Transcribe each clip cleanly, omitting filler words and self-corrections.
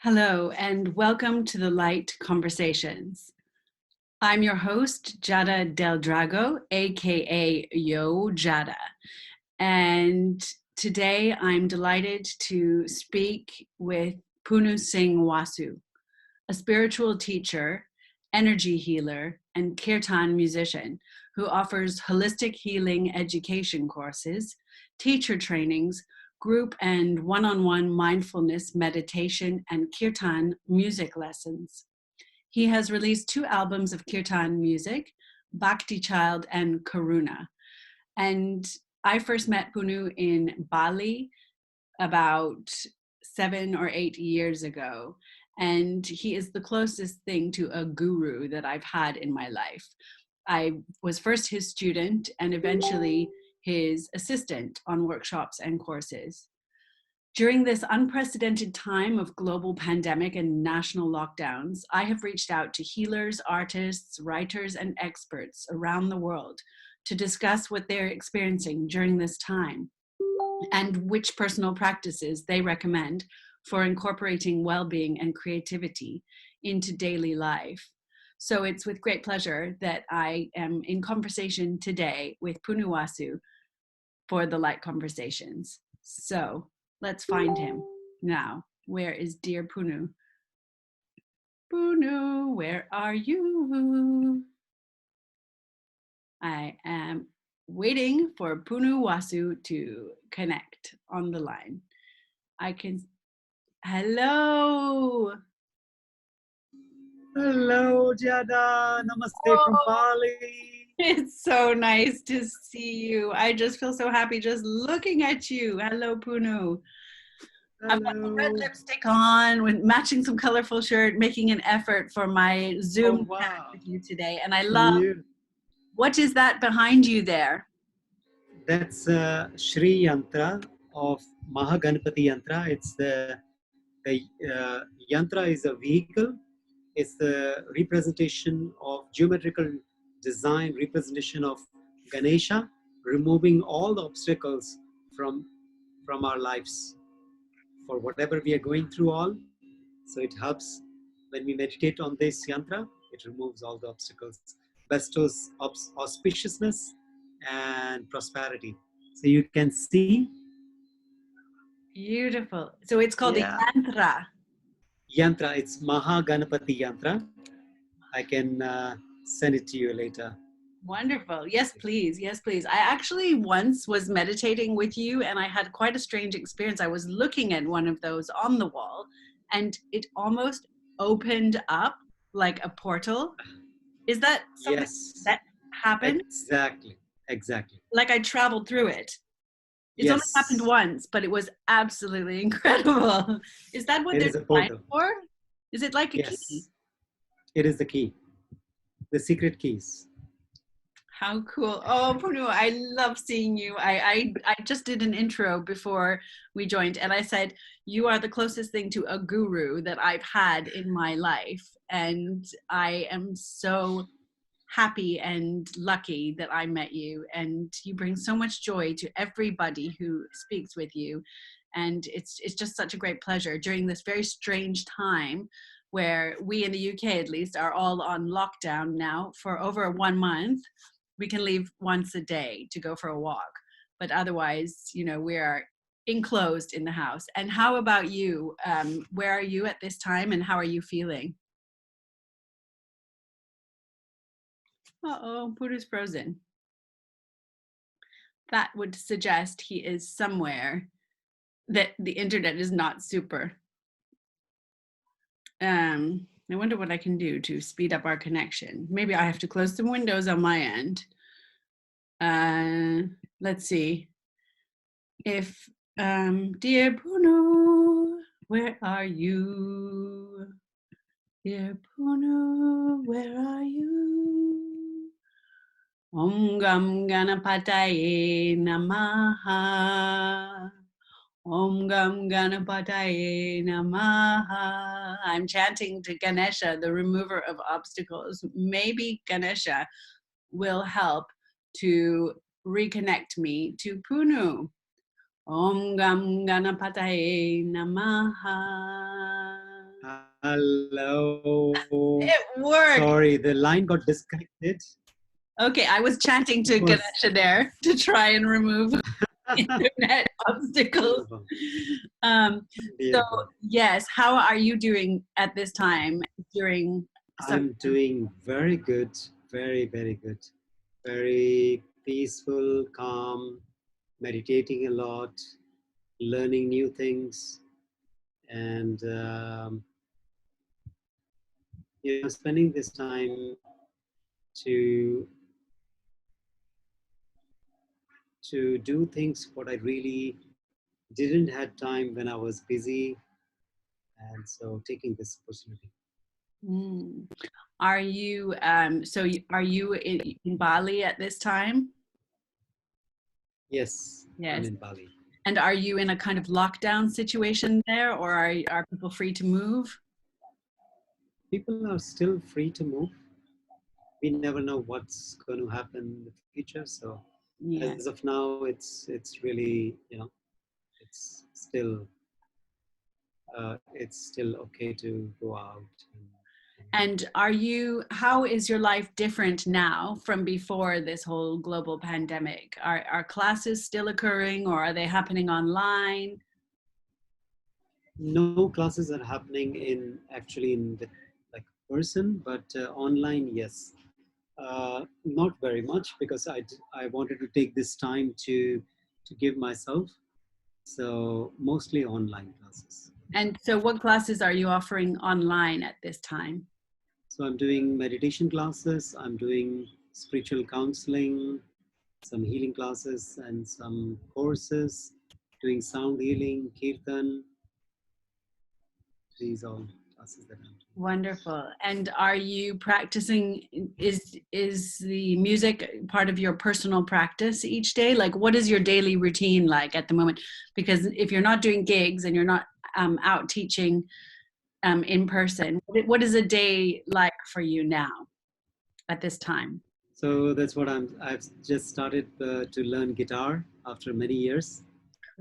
Hello, and welcome to the Light Conversations. I'm your host, Giada del Drago, aka Yo Giada. And today I'm delighted to speak with Punnu Wasu, a spiritual teacher, energy healer, and kirtan musician who offers holistic healing education courses, teacher trainings, group and one-on-one mindfulness meditation, and kirtan music lessons. He has released 2 albums of kirtan music, Bhakti Child and Karuna. And I first met Punnu in Bali about 7 or 8 years ago. And he is the closest thing to a guru that I've had in my life. I was first his student and eventually his assistant on workshops and courses. During this unprecedented time of global pandemic and national lockdowns, I have reached out to healers, artists, writers, and experts around the world to discuss what they're experiencing during this time and which personal practices they recommend for incorporating well-being and creativity into daily life. So it's with great pleasure that I am in conversation today with Punnu Wasu for the Light Conversations. So let's find him now. Where is dear Punnu? Punnu, where are you? I am waiting for Punnu Wasu to connect on the line. Hello. Hello, Giada. Namaste from Bali. It's so nice to see you. I just feel so happy just looking at you. Hello, Punnu. I've got the red lipstick on with matching some colorful shirt, making an effort for my Zoom chat with you today. And I love, what is that behind you there? That's Shri Yantra of Mahaganapati Yantra. It's the Yantra is a vehicle. It's the representation of geometrical design, representation of Ganesha, removing all the obstacles from our lives for whatever we are going through all. So it helps when we meditate on this yantra, it removes all the obstacles, bestows auspiciousness and prosperity. So you can see. Beautiful. So it's called a yantra. Yantra, it's Mahaganapati Yantra. I can send it to you later. Wonderful. Yes, please. Yes, please. I actually once was meditating with you and I had quite a strange experience. I was looking at one of those on the wall and it almost opened up like a portal. Is that something that happened? Exactly. Like I traveled through it. It's only happened once, but it was absolutely incredible. Is that what they're designed for? Is it like a key? It is the key. The secret keys. How cool. Oh, Punnu, I love seeing you. I just did an intro before we joined and I said, you are the closest thing to a guru that I've had in my life. And I am so happy and lucky that I met you, and you bring so much joy to everybody who speaks with you. And it's just such a great pleasure during this very strange time where we in the UK at least are all on lockdown now for over 1 month. We can leave once a day to go for a walk, but otherwise, you know, we are enclosed in the house. And how about you? Where are you at this time and how are you feeling? Uh-oh, Punnu's frozen. That would suggest he is somewhere that the internet is not super. I wonder what I can do to speed up our connection. Maybe I have to close some windows on my end. Let's see. If, dear Punnu, where are you? Dear Punnu, where are you? Om Gam Ganapataye Namaha. Om Gam Ganapataye Namaha. I'm chanting to Ganesha, the remover of obstacles. Maybe Ganesha will help to reconnect me to Punnu. Om Gam Ganapataye Namaha. Hello. It worked. Sorry, the line got disconnected. Okay, I was chanting to It was Ganesha there to try and remove internet obstacles. beautiful. Um, so Beautiful. yes, how are you doing at this time during some? I'm doing very good. Very, very good. Very peaceful, calm, meditating a lot, learning new things, and spending this time to do things what I really didn't had time when I was busy, and so taking this opportunity. Mm. Are you are you in Bali at this time? Yes, I'm Yes. in Bali. And are you in a kind of lockdown situation there, or are people free to move? People are still free to move. We never know what's going to happen in the future. So Yeah. as of now, it's really it's still okay to go out. And how is your life different now from before this whole global pandemic? Are classes still occurring, or are they happening online? No classes are happening in the like person, but online, yes. Not very much because I wanted to take this time to give myself. So mostly online classes. And so what classes are you offering online at this time? So I'm doing meditation classes, I'm doing spiritual counseling, some healing classes and some courses, doing sound healing, kirtan. These all classes that I'm doing. Wonderful. And are you practicing, is the music part of your personal practice each day? Like, what is your daily routine like at the moment? Because if you're not doing gigs and you're not out teaching in person, what is a day like for you now at this time? So that's what I've just started to learn guitar after many years.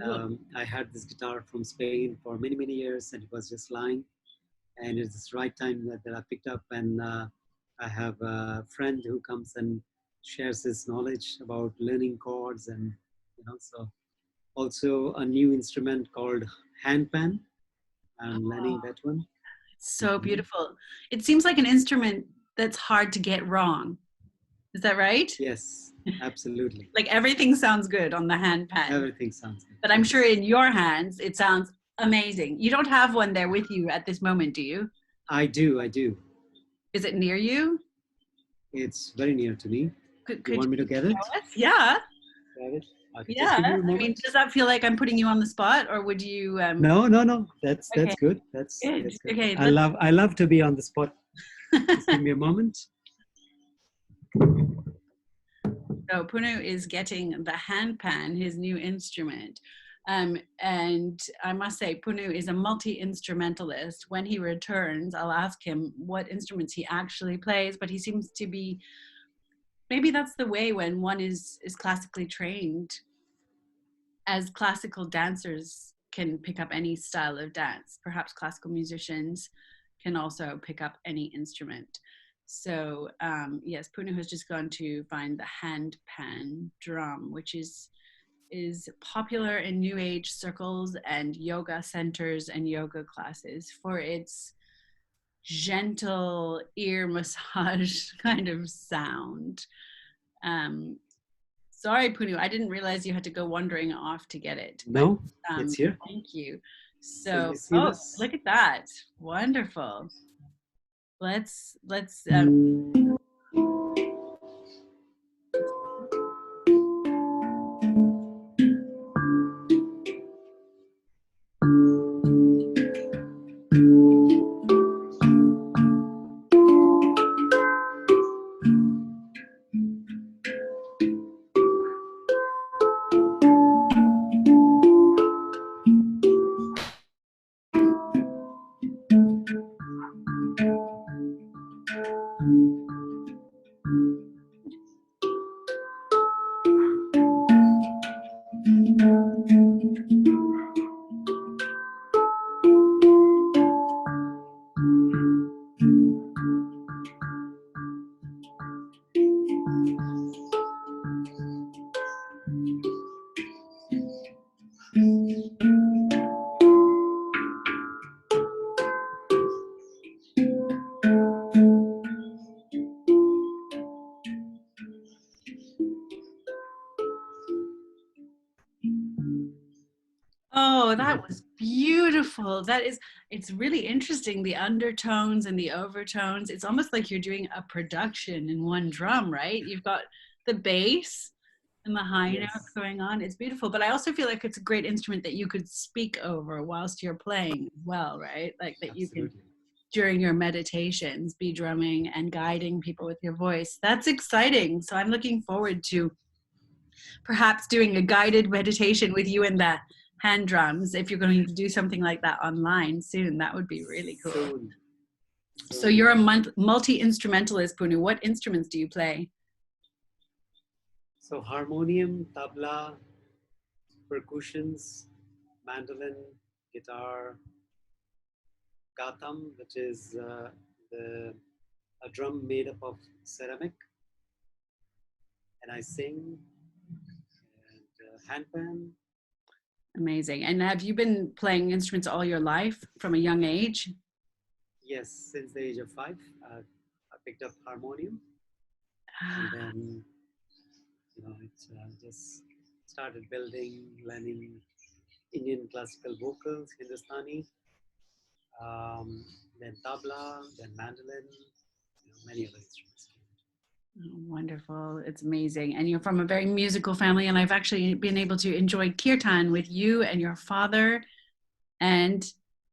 Cool. I had this guitar from Spain for many, many years, and it was just lying. And it's the right time that I picked up. And I have a friend who comes and shares his knowledge about learning chords, and so also a new instrument called handpan. I'm learning that one. So Mhm. beautiful. It seems like an instrument that's hard to get wrong. Is that right? Yes, absolutely. Like everything sounds good on the handpan, Everything sounds good. but I'm sure Yes, in your hands it sounds amazing. You don't have one there with you at this moment, do you? I do. I do. Is it near you? It's very near to me. You Could want me to you get it? show us? Yeah, Grab it? Okay, just yeah. give me a I mean, moment. does that feel like I'm putting you on the spot, or would you? No, no, no. Okay, That's good. That's good. that's good. Okay, I love to be on the spot. Just give me a moment. So Punnu is getting the handpan, his new instrument. And I must say, Punnu is a multi-instrumentalist. When he returns, I'll ask him what instruments he actually plays, but he seems to be, maybe that's the way when one is classically trained, as classical dancers can pick up any style of dance. Perhaps classical musicians can also pick up any instrument. So yes, Pune has just gone to find the handpan drum, which is popular in New Age circles and yoga centers and yoga classes for its gentle ear massage kind of sound. Um, Sorry, Punu, I didn't realize you had to go wandering off to get it, but No, it's here. thank you. So So, you see oh, this? look at that. Wonderful. Let's beautiful. That is, it's really interesting. The undertones and the overtones. It's almost like you're doing a production in one drum, right? You've got the bass and the high notes Yes, going on. It's beautiful. But I also feel like it's a great instrument that you could speak over whilst you're playing as well, right? Like that you can, absolutely. during your meditations, be drumming and guiding people with your voice. That's exciting. So I'm looking forward to perhaps doing a guided meditation with you and the hand drums. If you're going to do something like that online soon, that would be really cool. Soon, So soon. you're a multi-instrumentalist, Punnu. What instruments do you play? So harmonium, tabla, percussions, mandolin, guitar, gatam, which is the a drum made up of ceramic, and I sing, and handpan. Amazing. And have you been playing instruments all your life from a young age? Yes, since the age of 5, I picked up harmonium, and Ah, then it just started building, learning Indian classical vocals, Hindustani, then tabla, then mandolin, many other instruments. oh, wonderful. It's amazing. And you're from a very musical family. And I've actually been able to enjoy kirtan with you and your father and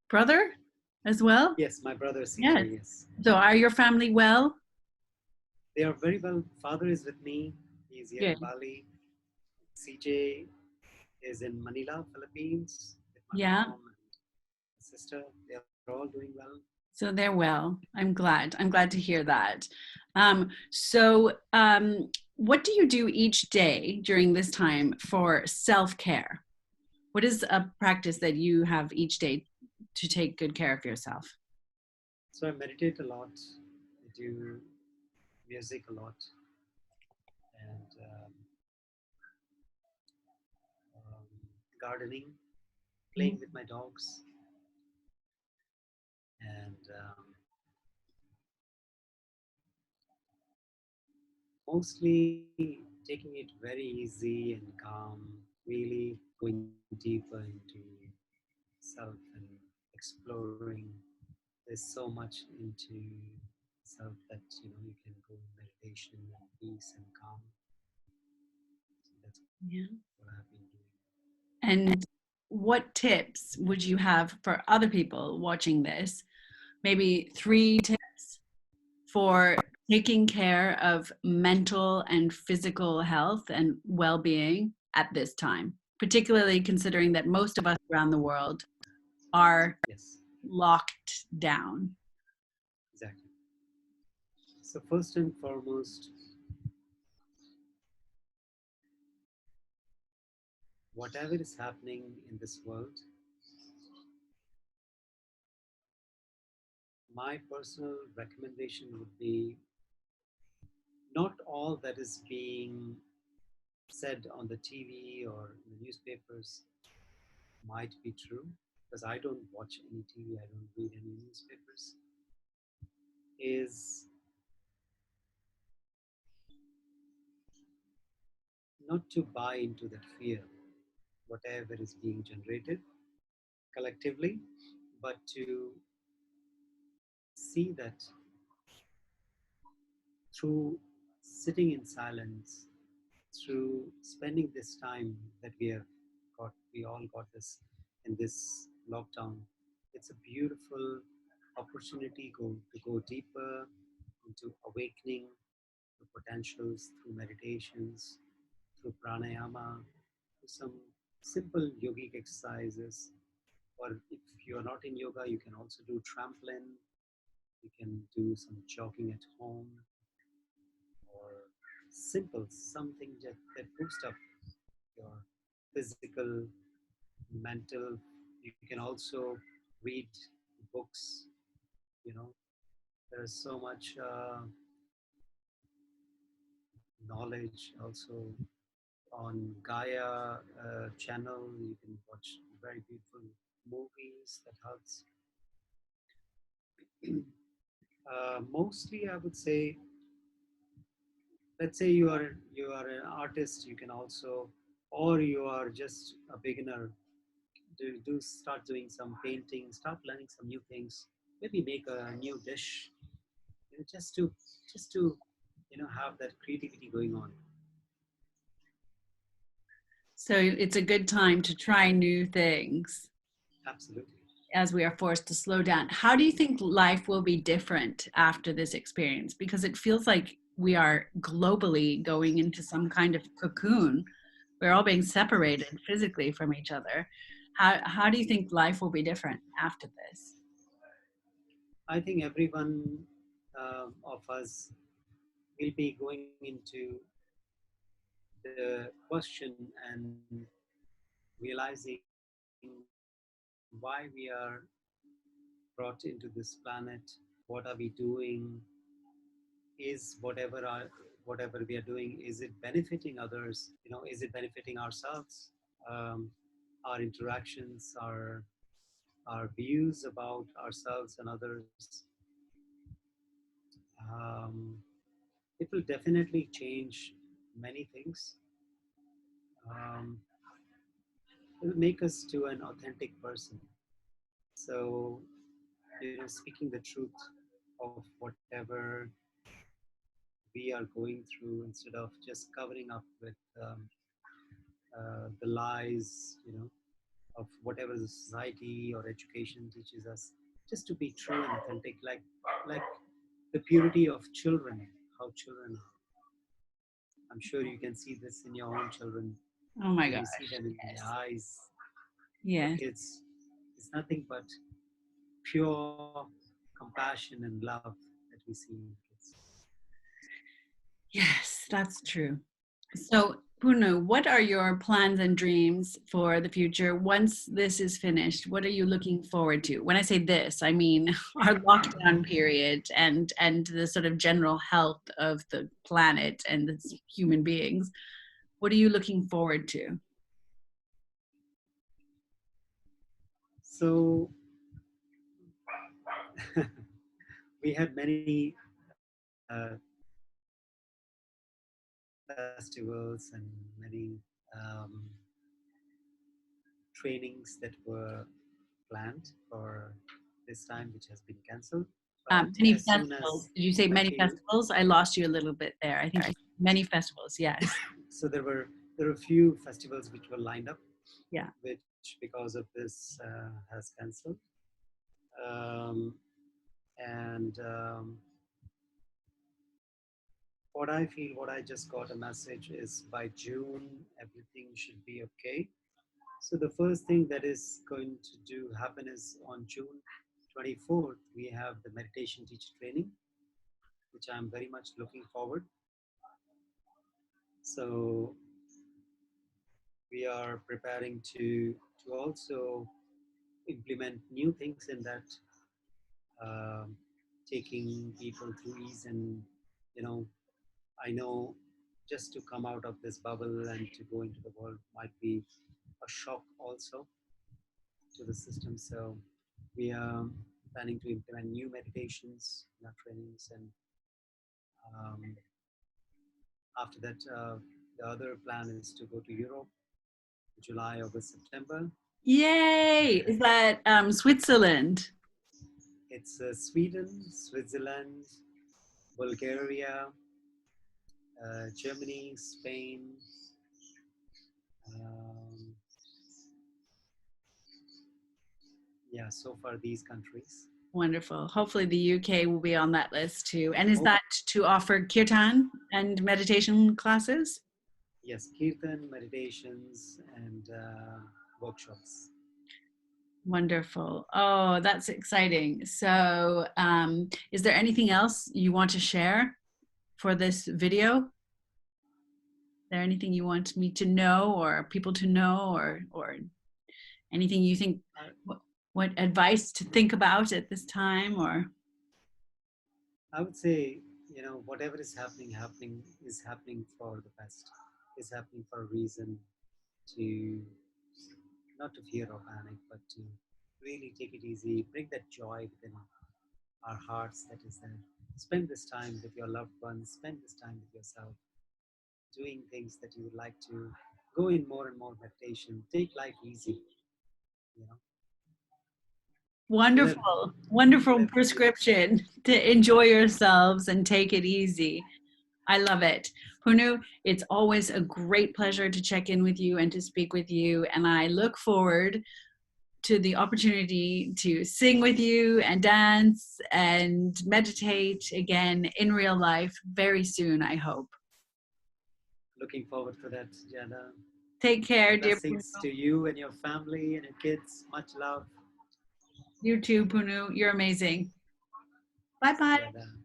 brother as well. Yes, my brother Yes. CJ, yes. So are your family well? They are very well. Father is with me. He's here in Good. Bali. CJ is in Manila, Philippines, with my Yeah. mom and sister. They are all doing well. So they're well. I'm glad. I'm glad to hear that. So what do you do each day during this time for self-care? What is a practice that you have each day to take good care of yourself? So I meditate a lot. I do music a lot, and gardening, playing with my dogs, and mostly taking it very easy and calm, really going deeper into self and exploring. There's so much into self that you can go in meditation and peace and calm. So that's Yeah. what I've been doing. And what tips would you have for other people watching this? Maybe 3 tips for taking care of mental and physical health and well-being at this time, particularly considering that most of us around the world are Yes, locked down. exactly. So first and foremost, whatever is happening in this world, my personal recommendation would be not all that is being said on the TV or in the newspapers might be true, because I don't watch any TV, I don't read any newspapers, is not to buy into that fear, whatever is being generated collectively, but to see that through sitting in silence, through spending this time that we all got this in this lockdown, it's a beautiful opportunity to go deeper into awakening the potentials through meditations, through pranayama, through some simple yogic exercises. Or if you're not in yoga, you can also do trampoline, you can do some jogging at home, or simple something that boosts up your physical, mental. You can also read books. You know, there's so much knowledge also on Gaia channel. You can watch very beautiful movies that helps. Mostly, I would say, let's say you are an artist. You can also, or you are just a beginner. do start doing some painting, start learning some new things, maybe make a new dish, just to have that creativity going on. So it's a good time to try new things Absolutely. as we are forced to slow down. How do you think life will be different after this experience? Because it feels like we are globally going into some kind of cocoon. We're all being separated physically from each other. How do you think life will be different after this? I think everyone of us will be going into the question and realizing why we are brought into this planet, what are we doing, is whatever we are doing, is it benefiting others, is it benefiting ourselves, um, our interactions, our views about ourselves and others. um, it will definitely change many things. um, it will make us to an authentic person. So, speaking the truth of whatever we are going through, instead of just covering up with the lies, of whatever the society or education teaches us, just to be true and authentic, like the purity of children, how children are. I'm sure you can see this in your own children Oh my when gosh, you see them in the yes. eyes. The Yes. kids, it's nothing but pure compassion and love that we see in kids. Yes, that's true. So, Punu, what are your plans and dreams for the future once this is finished? What are you looking forward to? When I say this, I mean our lockdown period and the sort of general health of the planet and its human beings. What are you looking forward to? So we had many festivals and many trainings that were planned for this time, which has been cancelled. But Many as soon festivals. as Did you say I many came, festivals? I lost you a little bit there. I think you said many festivals. Yes. so there were a few festivals which were lined up, Yeah. which because of this has cancelled. Um, and what I feel, what I just got a message is by June everything should be okay. So the first thing that is going to do happen is on June 24th, we have the meditation teacher training, which I'm very much looking forward. So we are preparing to also implement new things in that, um, taking people through ease. And you know, I know just to come out of this bubble and to go into the world might be a shock also to the system. So we are planning to implement new meditations in our trainings, and um, after that, the other plan is to go to Europe, July, August, September. Yay! Is that Switzerland? It's Sweden, Switzerland, Bulgaria, Germany, Spain. Um, yeah, so far these countries. Wonderful. Hopefully the UK will be on that list too. And is Hope, that to offer kirtan and meditation classes? yes, kirtan, meditations, and workshops. Wonderful. Oh, that's exciting. So, is there anything else you want to share for this video? Is there anything you want me to know or people to know or anything you think I, what advice to think about at this time or I would say, whatever is happening for the best. Is happening for a reason, to not to fear or panic, but to really take it easy, bring that joy within our hearts that is there. Spend this time with your loved ones, spend this time with yourself, doing things that you would like to. Go in more and more meditation, take life easy. you know. Wonderful, wonderful Live. prescription to enjoy yourselves and take it easy. I love it. Punnu, it's always a great pleasure to check in with you and to speak with you. And I look forward to the opportunity to sing with you and dance and meditate again in real life very soon, I hope. Looking forward to that, Giada. Take care, dear Blessings Punnu. to you and your family and your kids. Much love. You too, Punnu. You're amazing. Bye bye. Giada.